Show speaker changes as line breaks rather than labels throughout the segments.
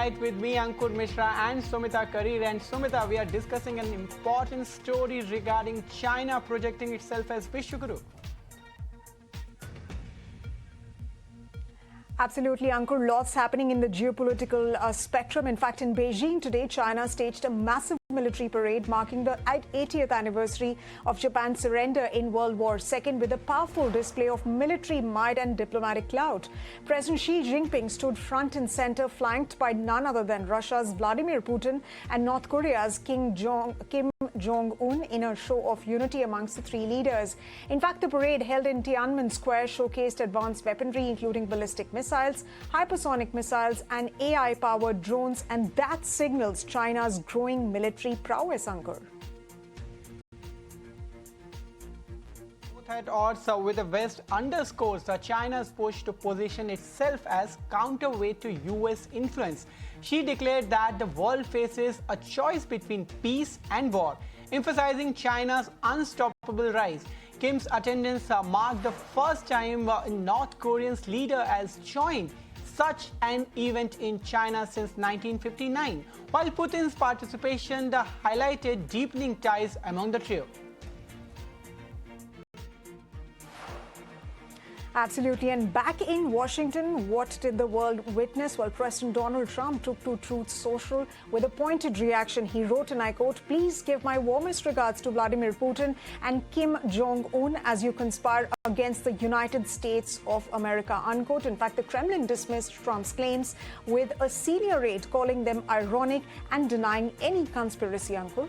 tonight with me, Ankur Mishra and Sumita Karir. And Sumita, we are discussing an important story regarding China projecting itself as Vishwaguru.
Absolutely, Ankur. Lots happening in the geopolitical spectrum. In fact, in Beijing today, China staged a massive military parade marking the 80th anniversary of Japan's surrender in World War II with a powerful display of military might and diplomatic clout. President Xi Jinping stood front and center, flanked by none other than Russia's Vladimir Putin and North Korea's Kim Jong-un in a show of unity amongst the three leaders. In fact, the parade held in Tiananmen Square showcased advanced weaponry, including ballistic missiles, hypersonic missiles, and AI-powered drones, and that signals China's growing military prowess, Ankur.
Both at odds with the West underscores China's push to position itself as counterweight to US influence. She declared that the world faces a choice between peace and war, emphasizing China's unstoppable rise. Kim's attendance marked the first time North Korean's leader has joined such an event in China since 1959, while Putin's participation highlighted deepening ties among the trio.
Absolutely. And back in Washington, what did the world witness? Well, President Donald Trump took to Truth Social with a pointed reaction. He wrote, and I quote, "Please give my warmest regards to Vladimir Putin and Kim Jong-un as you conspire against the United States of America," unquote. In fact, the Kremlin dismissed Trump's claims with a senior aide calling them ironic and denying any conspiracy, Ankur.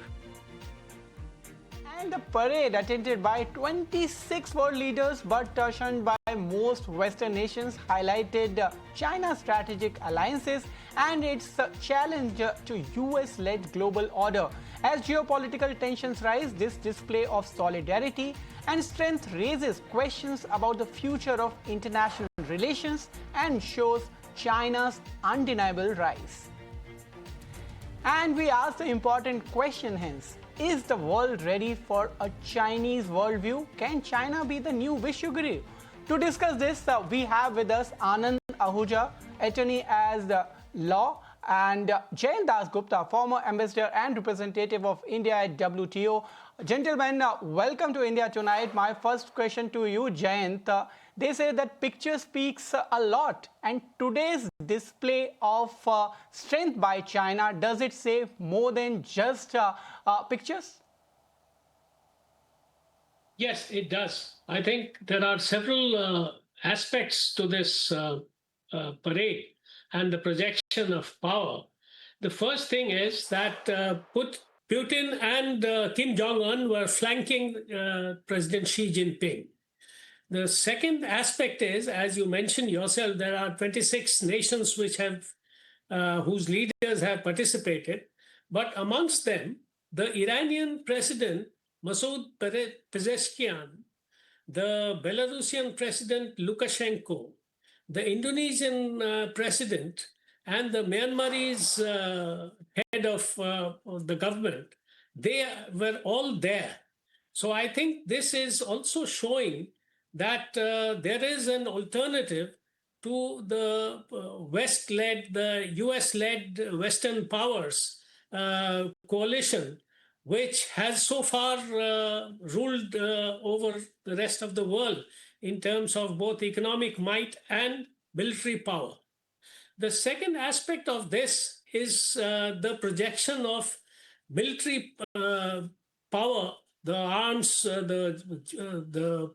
And the parade, attended by 26 world leaders but shunned by most Western nations, highlighted China's strategic alliances and its challenge to US-led global order. As geopolitical tensions rise, this display of solidarity and strength raises questions about the future of international relations and shows China's undeniable rise. And we ask the important question hence. Is the world ready for a Chinese worldview? Can China be the new Vishwaguru? To discuss this, we have with us Anand Ahuja, attorney as the law, and Jayant Das Gupta, former ambassador and representative of India at WTO. Gentlemen, welcome to India tonight. My first question to you, Jayant. They say that picture speaks a lot, and today's display of strength by China, does it say more than just pictures?
Yes, it does. I think there are several aspects to this parade and the projection of power. The first thing is that Putin and Kim Jong-un were flanking President Xi Jinping. The second aspect is, as you mentioned yourself, there are 26 nations which have whose leaders have participated, but amongst them, the Iranian president Masoud Pezeshkian, the Belarusian president Lukashenko, the Indonesian president, and the Myanmarese head of the government, they were all there. So I think this is also showing that there is an alternative to the West-led, the US-led Western powers coalition, which has so far ruled over the rest of the world in terms of both economic might and military power. The second aspect of this is the projection of military power, the arms, the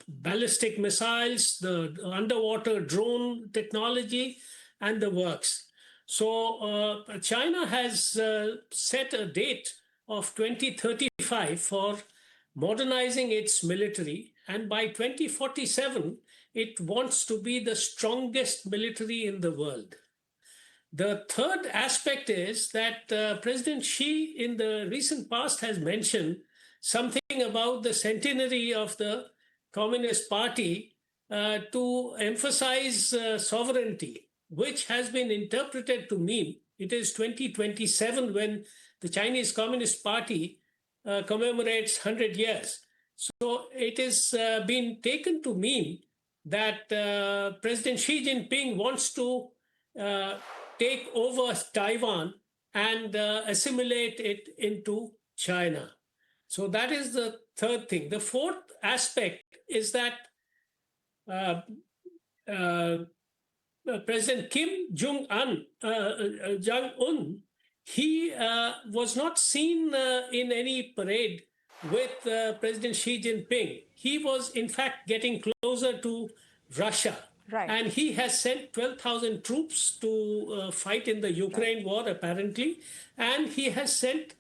ballistic missiles, the underwater drone technology, and the works. So China has set a date of 2035 for modernizing its military, and by 2047, it wants to be the strongest military in the world. The third aspect is that President Xi in the recent past has mentioned something about the centenary of the Communist Party to emphasize sovereignty, which has been interpreted to mean it is 2027 when the Chinese Communist Party commemorates 100 years. So it is been taken to mean that President Xi Jinping wants to take over Taiwan and assimilate it into China. So that is the third thing. The fourth aspect is that uh, uh, President Kim Jong-un, he was not seen in any parade with President Xi Jinping. He was, in fact, getting closer to Russia.
Right.
And he has sent 12,000 troops to fight in the Ukraine war, apparently. And he has sent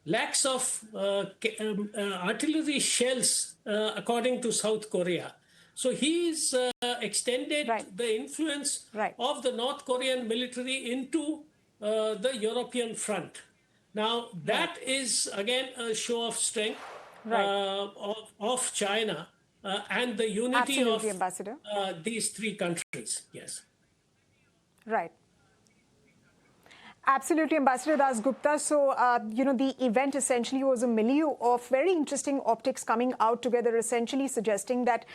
lakhs of artillery shells, according to South Korea. So he's extended
Right.
the influence
Right.
of the North Korean military into the European front. Now, that is again a show of strength
Right.
of China and the unity
Absolutely,
of
Ambassador.
these three countries. Yes.
Right. Absolutely, Ambassador Das Gupta. So, the event essentially was a milieu of very interesting optics coming out together, essentially suggesting that,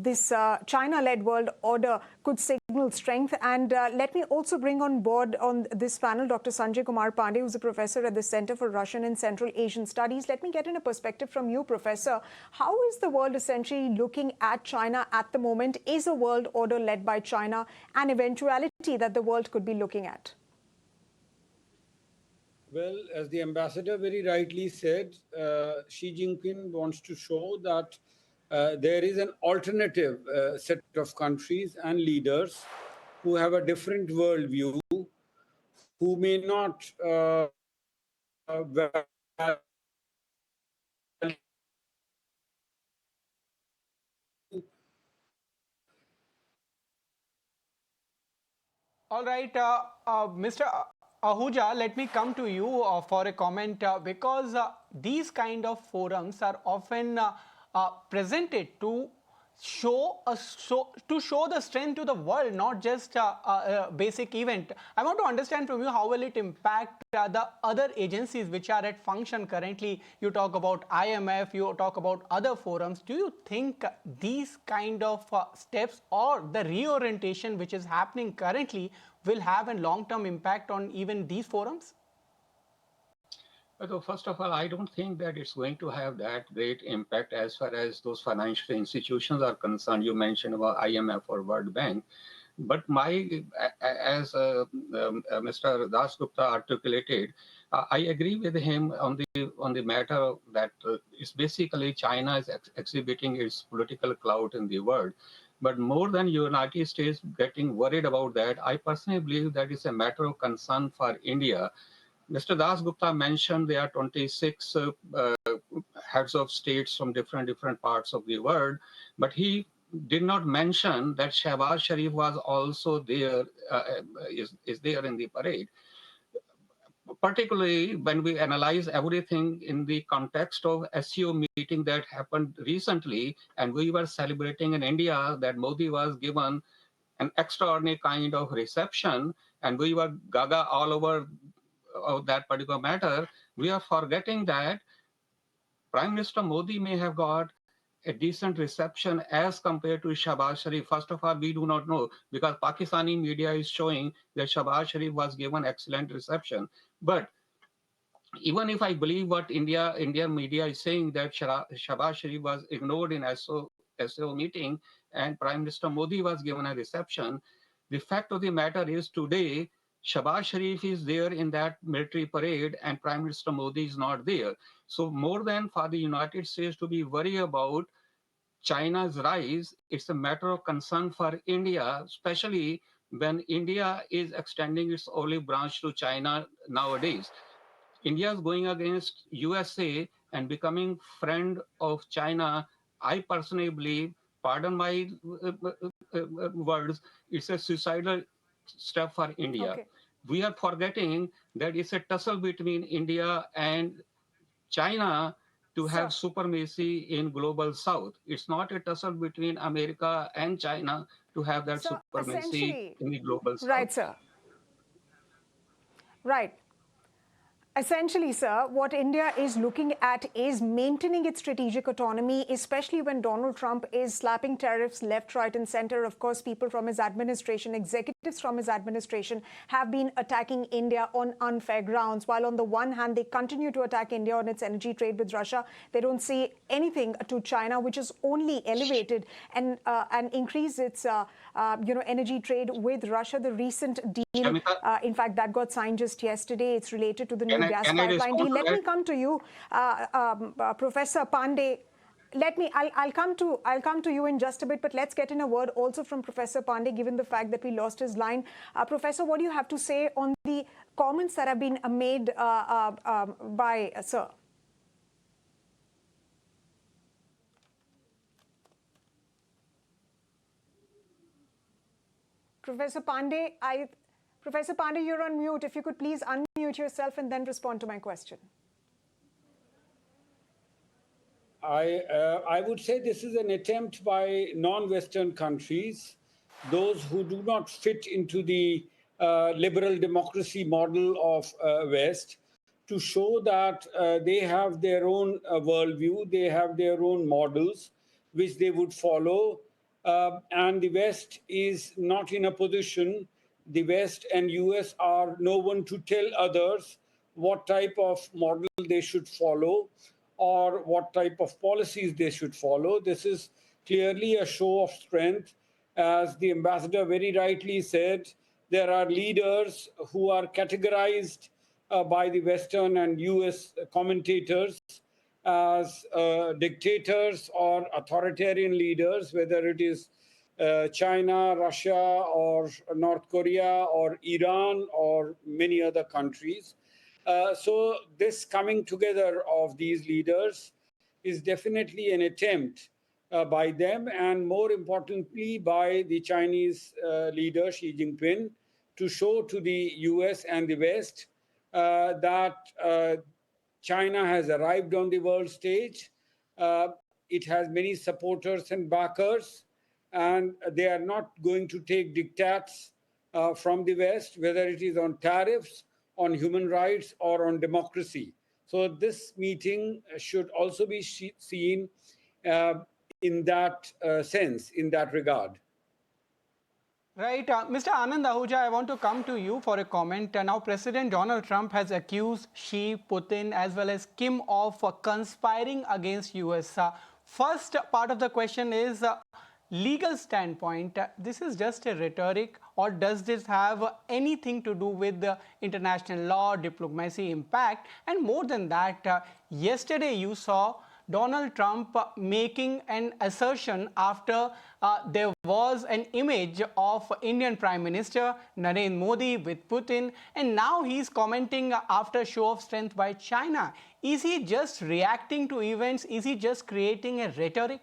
this China-led world order could signal strength. And let me also bring on board on this panel Dr. Sanjay Kumar Pandey, who's a professor at the Center for Russian and Central Asian Studies. Let me get in a perspective from you, Professor. How is the world essentially looking at China at the moment? Is a world order led by China an eventuality that the world could be looking at?
Well, as the ambassador very rightly said, Xi Jinping wants to show that there is an alternative set of countries and leaders who have a different worldview, who may not
All right, Mr. Ahuja, let me come to you for a comment because these kind of forums are often presented to show the strength to the world, not just a basic event. I want to understand from you how will it impact the other agencies which are at function currently. You talk about IMF, you talk about other forums. Do you think these kind of steps or the reorientation which is happening currently will have a long-term impact on even these forums?
So first of all, I don't think that it's going to have that great impact as far as those financial institutions are concerned. You mentioned about IMF or World Bank, but as Mr. Das Gupta articulated, I agree with him on the matter that it's basically China is exhibiting its political clout in the world. But more than United States getting worried about that, I personally believe that it's a matter of concern for India. Mr. Das Gupta mentioned there are 26 heads of states from different parts of the world, but he did not mention that Shehbaz Sharif was also there, is there in the parade. Particularly when we analyze everything in the context of SCO meeting that happened recently, and we were celebrating in India that Modi was given an extraordinary kind of reception, and we were gaga all over of that particular matter, we are forgetting that Prime Minister Modi may have got a decent reception as compared to Shehbaz Sharif. First of all, we do not know because Pakistani media is showing that Shehbaz Sharif was given excellent reception. But even if I believe what Indian media is saying that Shehbaz Sharif was ignored in SO meeting and Prime Minister Modi was given a reception, the fact of the matter is today Shehbaz Sharif is there in that military parade and Prime Minister Modi is not there. So more than for the United States to be worried about China's rise, it's a matter of concern for India, especially when India is extending its olive branch to China nowadays. India is going against USA and becoming friend of China. I personally believe, pardon my words, it's a suicidal step for India.
Okay.
We are forgetting that it's a tussle between India and China to have supremacy in global south. It's not a tussle between America and China to have that
So
supremacy
essentially,
in the global south.
right, sir. Right. Essentially, sir, what India is looking at is maintaining its strategic autonomy, especially when Donald Trump is slapping tariffs left, right, and center. Of course, people from his administration, executives from his administration, have been attacking India on unfair grounds. While on the one hand, they continue to attack India on its energy trade with Russia, they don't say anything to China, which is only elevated and increase its energy trade with Russia. The recent deal, in fact, that got signed just yesterday. It's related to the new gas pipeline deal. Let me come to you, Professor Pandey. I'll come to you in just a bit, but let's get in a word also from Professor Pandey, given the fact that we lost his line. Professor, what do you have to say on the comments that have been made by Sir? Professor Pandey, you're on mute. If you could please unmute yourself and then respond to my question.
I would say this is an attempt by non-Western countries, those who do not fit into the liberal democracy model of West, to show that they have their own worldview, they have their own models, which they would follow. And the West is not in a position, the West and US are no one to tell others what type of model they should follow or what type of policies they should follow. This is clearly a show of strength. As the ambassador very rightly said, there are leaders who are categorized by the Western and US commentators as dictators or authoritarian leaders, whether it is China, Russia, or North Korea, or Iran, or many other countries. So this coming together of these leaders is definitely an attempt by them, and more importantly by the Chinese leader Xi Jinping, to show to the US and the West that China has arrived on the world stage. It has many supporters and backers, and they are not going to take diktats from the West, whether it is on tariffs, on human rights, or on democracy. So this meeting should also be seen in that sense, in that regard.
Right. Mr. Anand Ahuja, I want to come to you for a comment. Now, President Donald Trump has accused Xi, Putin, as well as Kim of conspiring against US. First part of the question is legal standpoint. This is just a rhetoric, or does this have anything to do with the international law, diplomacy impact? And more than that, yesterday you saw Donald Trump making an assertion after there was an image of Indian Prime Minister Narendra Modi with Putin, and now he's commenting after show of strength by China. Is he just reacting to events? Is he just creating a rhetoric?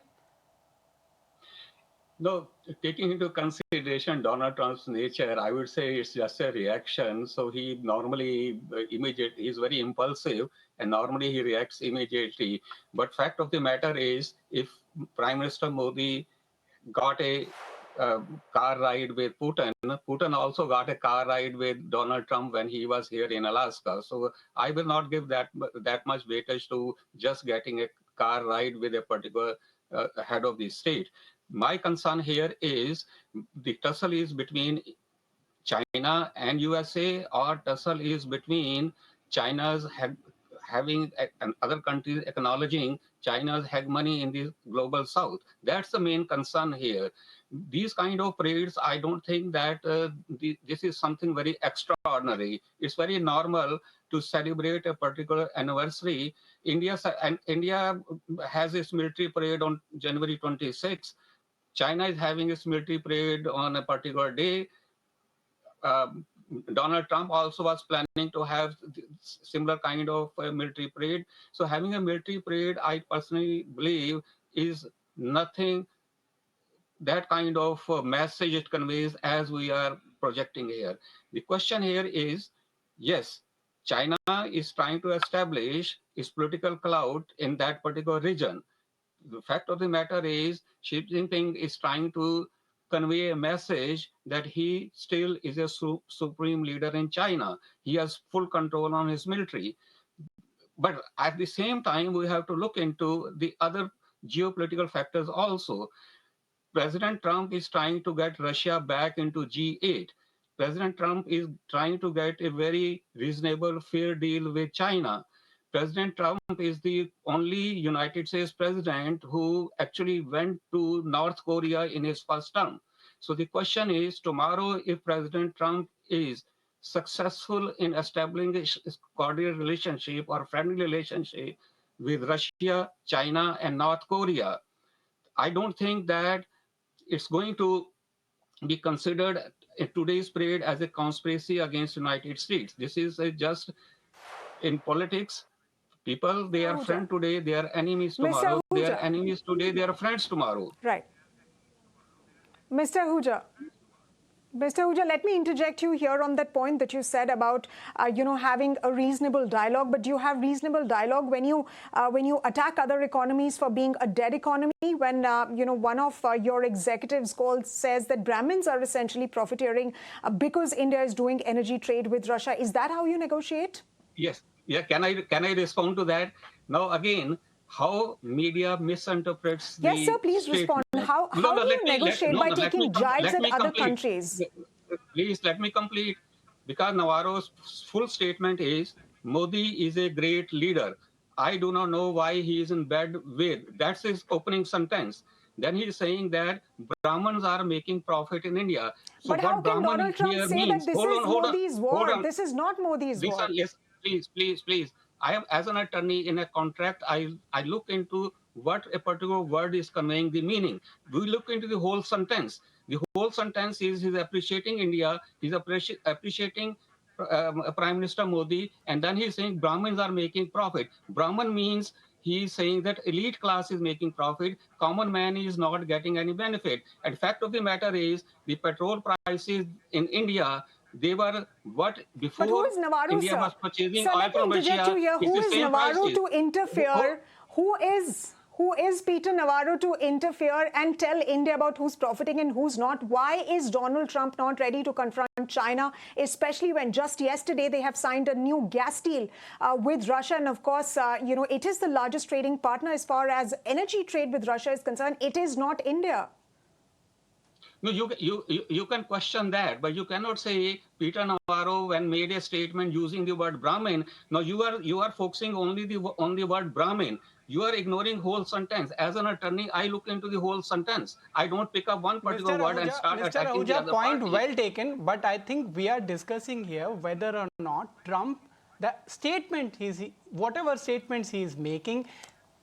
No, taking into consideration Donald Trump's nature, I would say it's just a reaction. So he normally he's very impulsive, and normally he reacts immediately. But fact of the matter is, if Prime Minister Modi got a car ride with Putin, Putin also got a car ride with Donald Trump when he was here in Alaska. So I will not give that much weightage to just getting a car ride with a particular head of the state. My concern here is the tussle is between China and USA, or tussle is between China's having and other countries acknowledging China's hegemony in the global south. That's the main concern here. These kind of parades, I don't think that this is something very extraordinary. It's very normal to celebrate a particular anniversary. India has its military parade on January 26th. China is having its military parade on a particular day. Donald Trump also was planning to have similar kind of military parade. So having a military parade, I personally believe, is nothing that kind of message it conveys as we are projecting here. The question here is, yes, China is trying to establish its political clout in that particular region. The fact of the matter is, Xi Jinping is trying to convey a message that he still is a supreme leader in China. He has full control on his military. But at the same time, we have to look into the other geopolitical factors also. President Trump is trying to get Russia back into G8. President Trump is trying to get a very reasonable, fair deal with China. President Trump is the only United States president who actually went to North Korea in his first term. So the question is, tomorrow, if President Trump is successful in establishing a cordial relationship or friendly relationship with Russia, China, and North Korea, I don't think that it's going to be considered in today's period as a conspiracy against United States. This is just in politics. People, they are friends today, they are enemies tomorrow. They are enemies today, they are friends tomorrow.
Right. Mr. Ahuja, let me interject you here on that point that you said about, having a reasonable dialogue. But do you have reasonable dialogue when you attack other economies for being a dead economy? When one of your executives says that Brahmins are essentially profiteering because India is doing energy trade with Russia. Is that how you negotiate?
Yes. Yeah. Can I respond to that? Now again, how media misinterprets the
Yes, sir, please
statement.
respond. How do you negotiate by taking jibes at other countries?
Please let me complete. Because Navarro's full statement is, Modi is a great leader. I do not know why he is in bed with. That's his opening sentence. Then he's saying that Brahmins are making profit in India. So
but how can Donald Trump say that this is Modi's war? This is not Modi's war.
Yes, please. I am, as an attorney in a contract, I look into what a particular word is conveying the meaning. We look into the whole sentence. The whole sentence is he's appreciating India, he's appreciating Prime Minister Modi, and then he's saying Brahmins are making profit. Brahman means he's saying that elite class is making profit, common man is not getting any benefit. And fact of the matter is, the petrol prices in India, they were what before
but who is Navarro,
India
sir?
was purchasing
Sir,
oil from Russia.
Who is Navarro to interfere? Who is Peter Navarro to interfere and tell India about who's profiting and who's not? Why is Donald Trump not ready to confront China, especially when just yesterday they have signed a new gas deal with Russia? And of course, it is the largest trading partner as far as energy trade with Russia is concerned. It is not India.
No, you can question that, but you cannot say Peter Navarro when made a statement using the word Brahmin. Now you are focusing only on the word Brahmin. You are ignoring whole sentence. As an attorney, I look into the whole sentence. I don't pick up one particular word and start attacking the other
point
party.
Well taken, but I think we are discussing here whether or not Trump, the statement whatever statements he is making,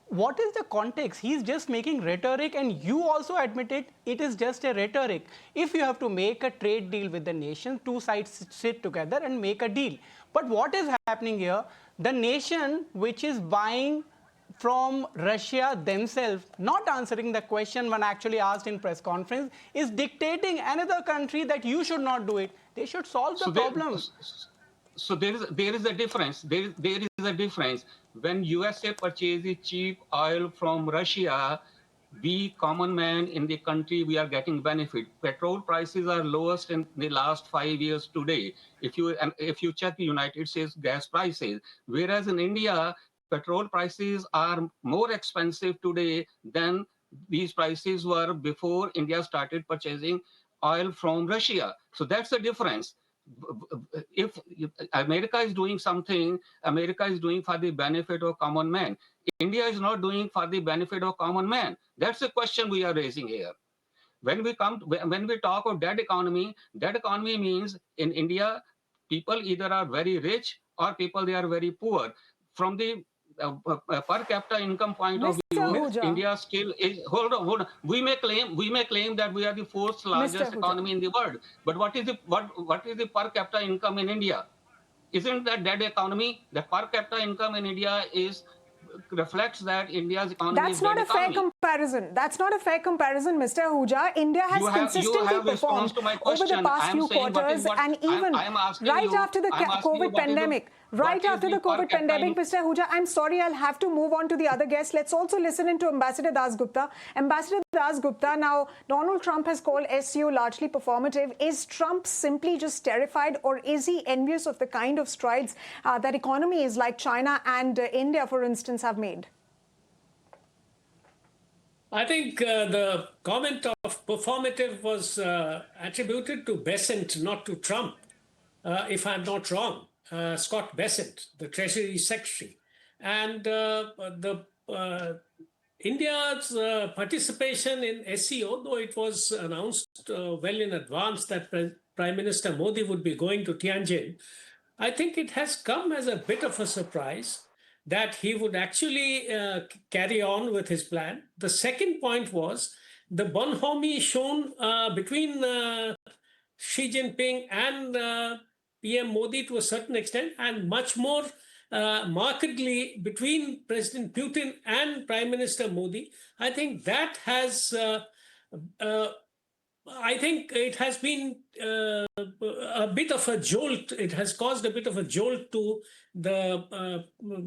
what is the context? He's just making rhetoric, and you also admitted it is just a rhetoric. If you have to make a trade deal with the nation, two sides sit together and make a deal. But what is happening here? The nation which is buying from Russia themselves, not answering the question when actually asked in press conference, is dictating another country that you should not do it. They should solve the problem.
So there is a difference. There is a difference. When USA purchases cheap oil from Russia, we common man in the country, we are getting benefit. Petrol prices are lowest in the last 5 years today. If you check the United States gas prices, whereas in India, petrol prices are more expensive today than these prices were before India started purchasing oil from Russia. So that's the difference. If America is doing something, America is doing for the benefit of common man. India is not doing for the benefit of common man. That's the question we are raising here. When we talk of dead economy means in India, people either are very rich or people they are very poor. From the per capita income point of view, India still is. Hold on. We may claim that we are the fourth largest economy in the world. But what is the per capita income in India? Isn't that dead economy? The per capita income in India reflects that India's economy is dead economy.
That's not a fair comparison, Mr. Ahuja. India has consistently performed over the past few quarters, and even right after the COVID pandemic, Right
What is
after the
per
COVID
capita
pandemic, Mr. Ahuja, I'm sorry, I'll have to move on to the other guests. Let's also listen into Ambassador Das Gupta. Ambassador Das Gupta, now Donald Trump has called SCO largely performative. Is Trump simply just terrified, or is he envious of the kind of strides that economies like China and India, for instance, have made?
I think the comment of performative was attributed to Bessent, not to Trump, if I'm not wrong. Scott Bessent, the Treasury Secretary. And India's participation in SCO, though it was announced well in advance that Prime Minister Modi would be going to Tianjin, I think it has come as a bit of a surprise that he would actually carry on with his plan. The second point was the bonhomie shown between Xi Jinping and PM Modi to a certain extent, and much more markedly between President Putin and Prime Minister Modi. I think that has I think it has been a bit of a jolt. It has caused a bit of a jolt to the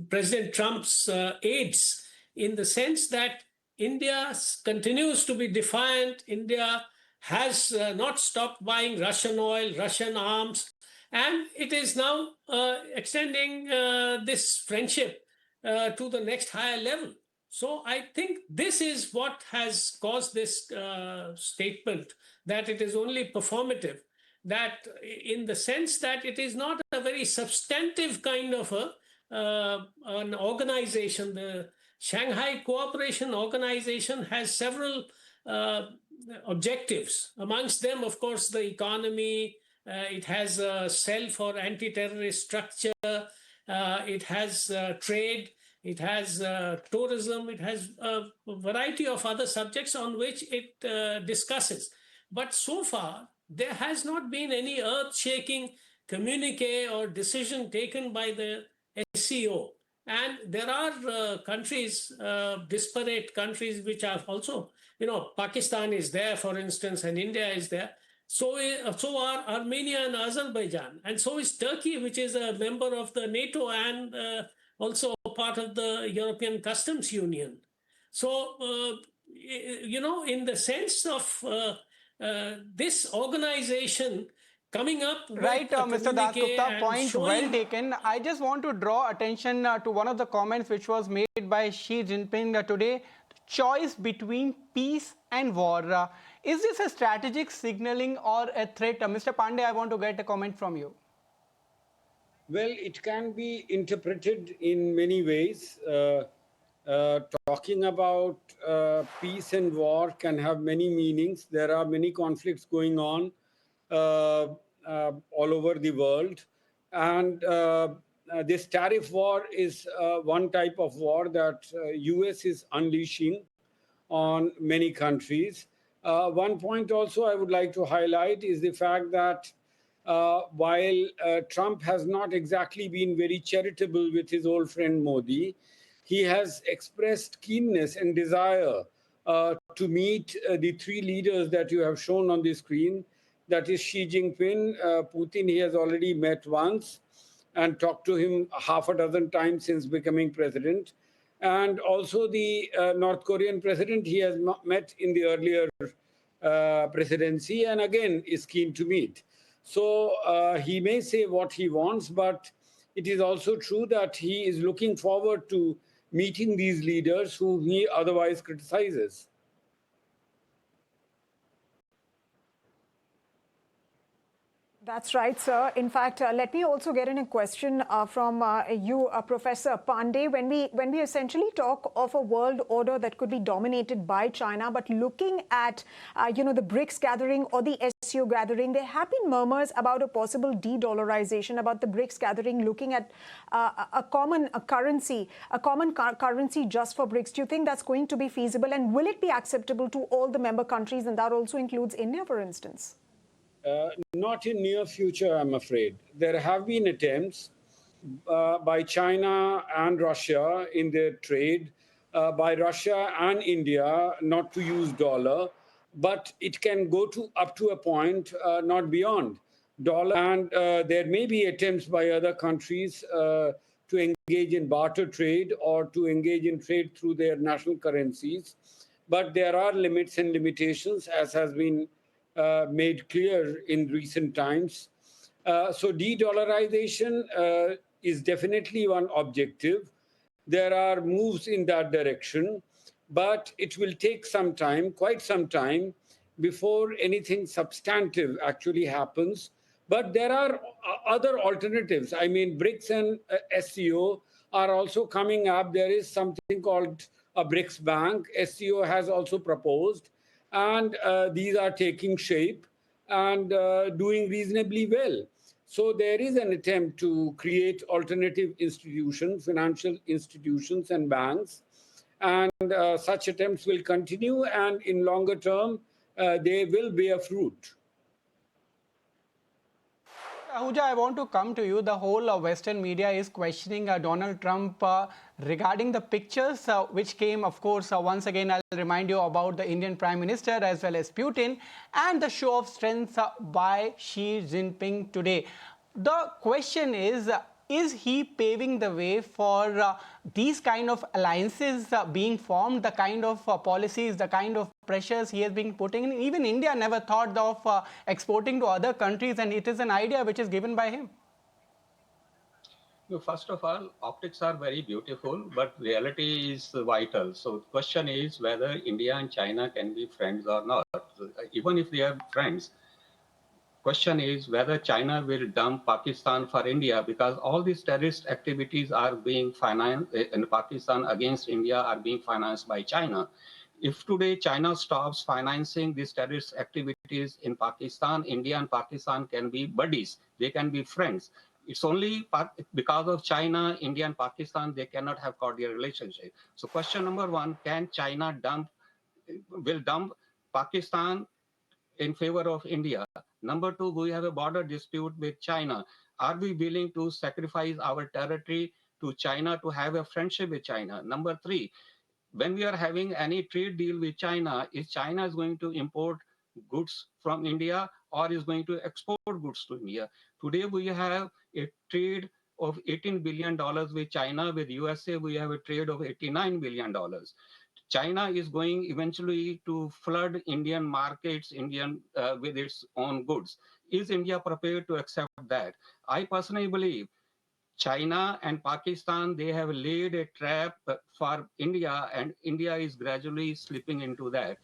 President Trump's aides, in the sense that India continues to be defiant. India has not stopped buying Russian oil, Russian arms, and it is now extending this friendship to the next higher level. So I think this is what has caused this statement that it is only performative, that in the sense that it is not a very substantive kind of an organization. The Shanghai Cooperation Organization has several objectives. Amongst them, of course, the economy. It has a cell for anti-terrorist structure. It has trade. It has tourism. It has a variety of other subjects on which it discusses. But so far, there has not been any earth-shaking communique or decision taken by the SCO. And there are countries, disparate countries, which are also, Pakistan is there, for instance, and India is there. So are Armenia and Azerbaijan. And so is Turkey, which is a member of the NATO and also part of the European Customs Union. So, in the sense of this organization coming up with
Right, Mr. Das Gupta, point
showing...
well taken. I just want to draw attention to one of the comments which was made by Xi Jinping today. Choice between peace and war. Is this a strategic signaling or a threat? Mr. Pandey, I want to get a comment from you.
Well, it can be interpreted in many ways. Talking about peace and war can have many meanings. There are many conflicts going on all over the world. And this tariff war is one type of war that US is unleashing on many countries. One point also I would like to highlight is the fact that while Trump has not exactly been very charitable with his old friend Modi, he has expressed keenness and desire to meet the three leaders that you have shown on the screen. That is Xi Jinping, Putin. He has already met once and talked to him half a dozen times since becoming president. And also the North Korean president, he has met in the earlier presidency and again is keen to meet. So he may say what he wants, but it is also true that he is looking forward to meeting these leaders whom he otherwise criticizes.
That's right, sir. In fact, let me also get in a question from you, Professor Pandey. When we essentially talk of a world order that could be dominated by China, but looking at, the BRICS gathering or the SCO gathering, there have been murmurs about a possible de-dollarization, about the BRICS gathering looking at a common currency just for BRICS. Do you think that's going to be feasible? And will it be acceptable to all the member countries? And that also includes India, for instance.
Not in near future, I'm afraid. There have been attempts by China and Russia in their trade, by Russia and India not to use dollar, but it can go up to a point, not beyond. dollar, and there may be attempts by other countries to engage in barter trade or to engage in trade through their national currencies. But there are limits and limitations, as has been made clear in recent times. So de-dollarization is definitely one objective. There are moves in that direction, but it will take some time, quite some time, before anything substantive actually happens. But there are other alternatives. I mean, BRICS and SCO are also coming up. There is something called a BRICS Bank. SCO has also proposed, and these are taking shape and doing reasonably well. So there is an attempt to create alternative institutions, financial institutions and banks, and such attempts will continue, and in longer term, they will bear fruit.
Ahuja, I want to come to you. The whole Western media is questioning Donald Trump regarding the pictures which came, of course, once again, I'll remind you about the Indian Prime Minister as well as Putin and the show of strength by Xi Jinping today. The question is he paving the way for these kind of alliances being formed, the kind of policies, the kind of pressures he has been putting in? Even India never thought of exporting to other countries, and it is an idea which is given by him.
First of all, optics are very beautiful, but reality is vital. So the question is whether India and China can be friends or not. Even if they are friends, question is whether China will dump Pakistan for India, because all these terrorist activities are being financed in Pakistan against India are being financed by China. If today China stops financing these terrorist activities in Pakistan, India and Pakistan can be buddies. They can be friends. It's only because of China, India and Pakistan, they cannot have cordial relationship. So question number one, can China will dump Pakistan in favor of India? Number two, we have a border dispute with China. Are we willing to sacrifice our territory to China to have a friendship with China? Number three, when we are having any trade deal with China, is China going to import goods from India or is going to export goods to India? Today we have a trade of $18 billion with China. With USA, we have a trade of $89 billion. China is going eventually to flood Indian markets, with its own goods. Is India prepared to accept that? I personally believe China and Pakistan, they have laid a trap for India, and India is gradually slipping into that.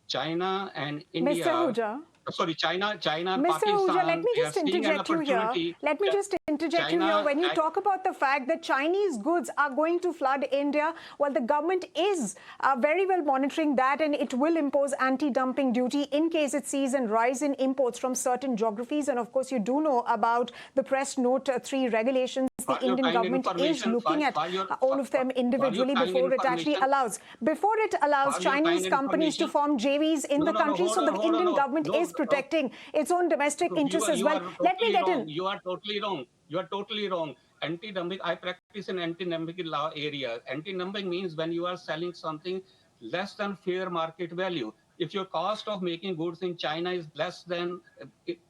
China and India.
Mr. Ahuja.
Sorry, China and
Mr.
Pakistan.
Ahuja, let me just interject you here. Let me just interject you here. When you talk about the fact that Chinese goods are going to flood India, well, the government is very well monitoring that, and it will impose anti-dumping duty in case it sees a rise in imports from certain geographies. And of course, you do know about the Press Note 3 regulations. The Indian government is looking at all of them individually before it actually allows. Before it allows Chinese companies to form JVs in the country, so the Indian government is protecting its own domestic interests as well. Let me get in.
You are totally wrong. You are totally wrong. Anti-dumping, I practice in anti-dumping law area. Anti-dumping means when you are selling something less than fair market value. If your cost of making goods in China is less than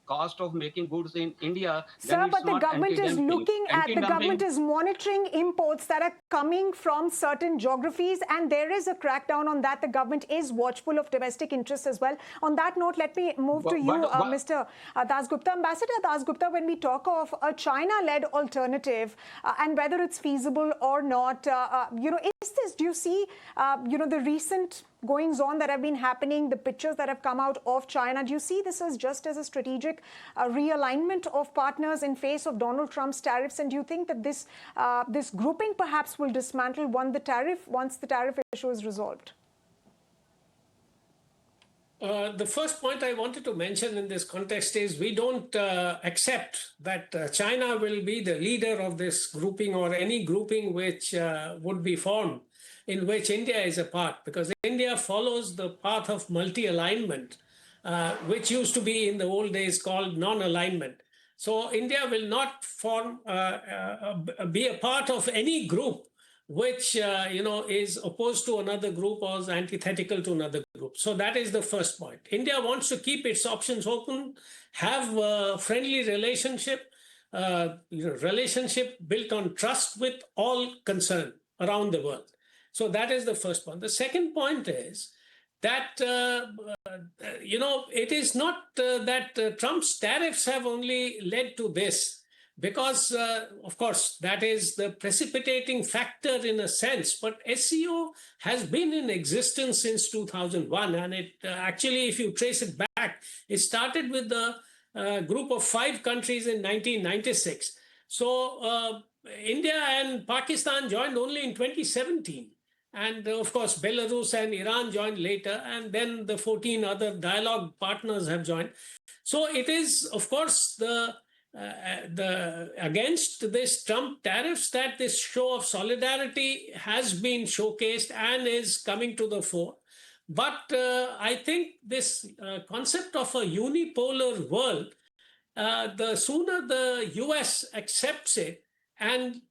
cost of making goods in India,
sir, but the government is looking at, the government is monitoring imports that are coming from certain geographies, and there is a crackdown on that. The government is watchful of domestic interests as well. On that note, let me move to you, Mr. Dasgupta. Ambassador Dasgupta, when we talk of a China-led alternative and whether it's feasible or not, is this, do you see, the recent goings-on that have been happening, the pictures that have come out of China, do you see this as just as a strategic realignment of partners in face of Donald Trump's tariffs? And do you think that this grouping perhaps will dismantle once the tariff issue is resolved?
The first point I wanted to mention in this context is we don't accept that China will be the leader of this grouping or any grouping which would be formed in which India is a part, because India follows the path of multi-alignment, which used to be in the old days called non-alignment. So India will not be a part of any group which is opposed to another group or is antithetical to another group. So that is the first point. India wants to keep its options open, have a friendly relationship, relationship built on trust with all concerned around the world. So that is the first point. The second point is that it is not that Trump's tariffs have only led to this, because of course that is the precipitating factor in a sense, but SCO has been in existence since 2001, and it actually, if you trace it back, it started with the group of 5 countries in 1996. So India and Pakistan joined only in 2017. And of course, Belarus and Iran joined later, and then the 14 other dialogue partners have joined. So it is, of course, the against this Trump tariffs that this show of solidarity has been showcased and is coming to the fore. But I think this concept of a unipolar world, the sooner the US accepts it and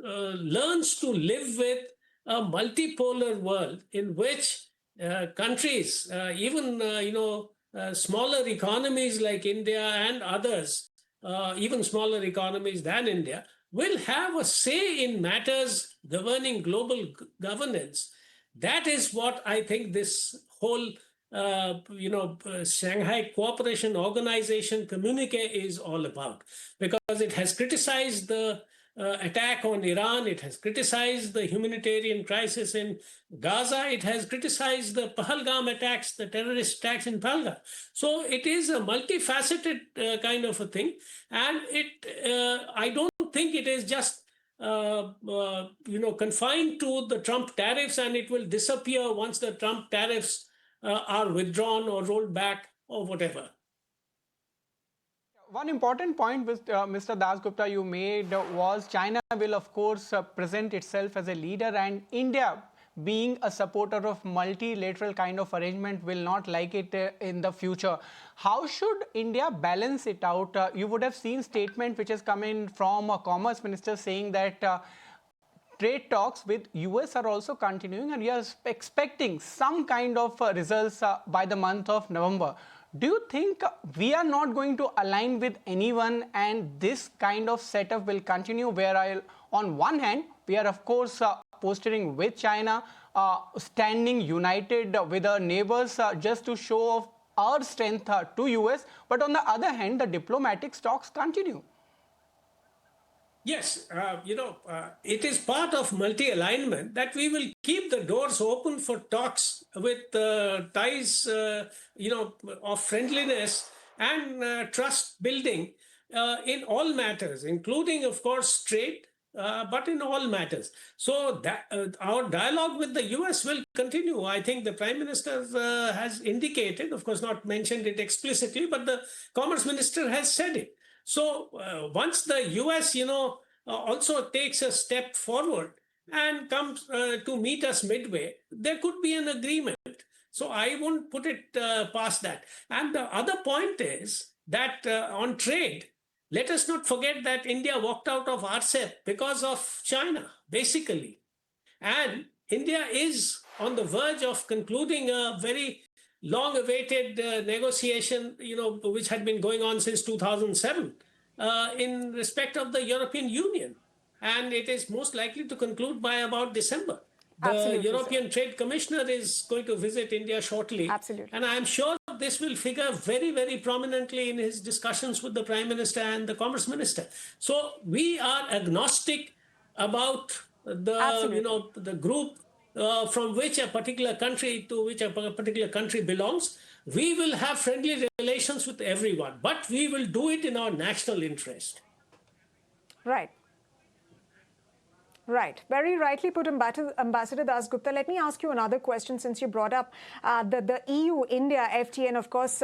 learns to live with a multipolar world in which countries, even smaller economies like India and others, even smaller economies than India, will have a say in matters governing global governance. That is what I think this whole Shanghai Cooperation Organization communique is all about, because it has criticized the attack on Iran, it has criticized the humanitarian crisis in Gaza, it has criticized the Pahalgam attacks, the terrorist attacks in Pahalgam. So it is a multifaceted kind of a thing, and I don't think it is just confined to the Trump tariffs and it will disappear once the Trump tariffs are withdrawn or rolled back or whatever.
One important point which Mr. Dasgupta you made was China will of course present itself as a leader, and India, being a supporter of multilateral kind of arrangement, will not like it in the future. How should India balance it out? You would have seen statement which has come in from a commerce minister saying that trade talks with US are also continuing and we are expecting some kind of results by the month of November. Do you think we are not going to align with anyone and this kind of setup will continue, where on one hand we are of course posturing with China, standing united with our neighbors just to show off our strength to US, but on the other hand the diplomatic talks continue?
Yes, it is part of multi-alignment that we will keep the doors open for talks with ties, of friendliness and trust building in all matters, including, of course, trade, but in all matters. So that our dialogue with the US will continue. I think the Prime Minister has indicated, of course, not mentioned it explicitly, but the Commerce Minister has said it. So once the US, also takes a step forward and comes to meet us midway, there could be an agreement. So I won't put it past that. And the other point is that on trade, let us not forget that India walked out of RCEP because of China, basically. And India is on the verge of concluding a very long-awaited negotiation, which had been going on since 2007 in respect of the European Union. And it is most likely to conclude by about December. The
Absolutely,
European Trade Commissioner is going to visit India shortly.
Absolutely.
And I'm sure this will figure very, very prominently in his discussions with the Prime Minister and the Commerce Minister. So we are agnostic about the group from which a particular country belongs. We will have friendly relations with everyone, but we will do it in our national interest.
Right. Right. Very rightly put, Ambassador Dasgupta. Let me ask you another question, since you brought up the EU-India FTA. And of course,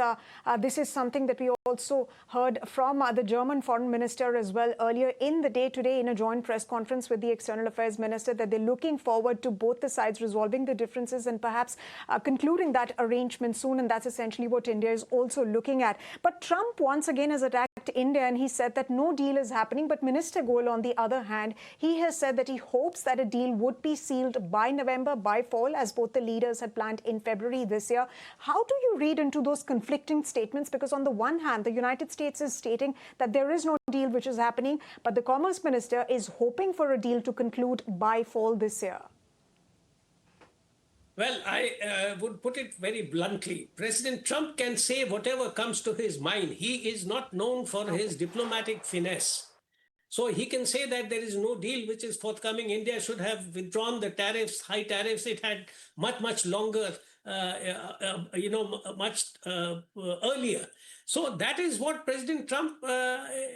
this is something that we also heard from the German foreign minister as well earlier in the day today in a joint press conference with the external affairs minister, that they're looking forward to both the sides resolving the differences and perhaps concluding that arrangement soon. And that's essentially what India is also looking at. But Trump once again has attacked India, and he said that no deal is happening. But Minister Goel, on the other hand, he has said that he hopes that a deal would be sealed by November, by fall, as both the leaders had planned in February this year. How do you read into those conflicting statements? Because on the one hand, the United States is stating that there is no deal which is happening, but the Commerce Minister is hoping for a deal to conclude by fall this year.
Well, I would put it very bluntly. President Trump can say whatever comes to his mind. He is not known for his diplomatic finesse. So he can say that there is no deal which is forthcoming. India should have withdrawn the tariffs, high tariffs. It had much longer, much earlier. So that is what President Trump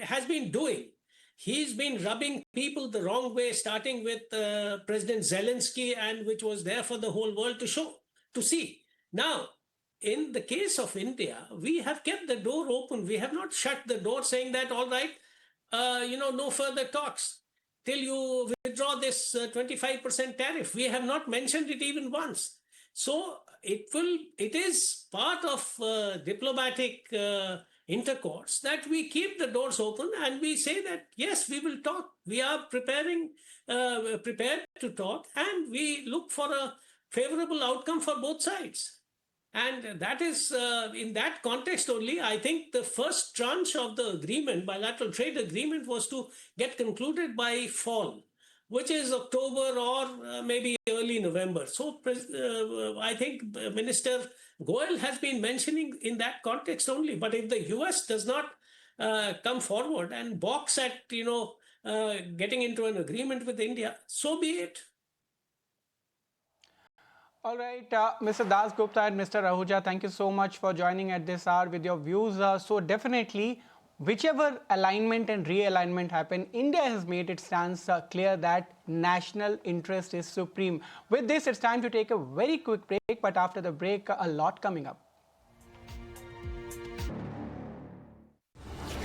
has been doing. He's been rubbing people the wrong way, starting with President Zelensky, and which was there for the whole world to see. Now, in the case of India, we have kept the door open. We have not shut the door saying that, all right, no further talks till you withdraw this 25% tariff. We have not mentioned it even once. So it is part of diplomatic intercourse that we keep the doors open and we say that, yes, we will talk. We are prepared to talk, and we look for a favorable outcome for both sides. And that is, in that context only, I think the first tranche of the agreement, bilateral trade agreement, was to get concluded by fall, which is October or maybe early November. So I think Minister Goel has been mentioning in that context only. But if the US does not come forward and balks at, getting into an agreement with India, so be it.
All right, Mr. Das Gupta and Mr. Ahuja, thank you so much for joining at this hour with your views. So definitely, whichever alignment and realignment happen, India has made its stance clear that national interest is supreme. With this, it's time to take a very quick break, but after the break, a lot coming up.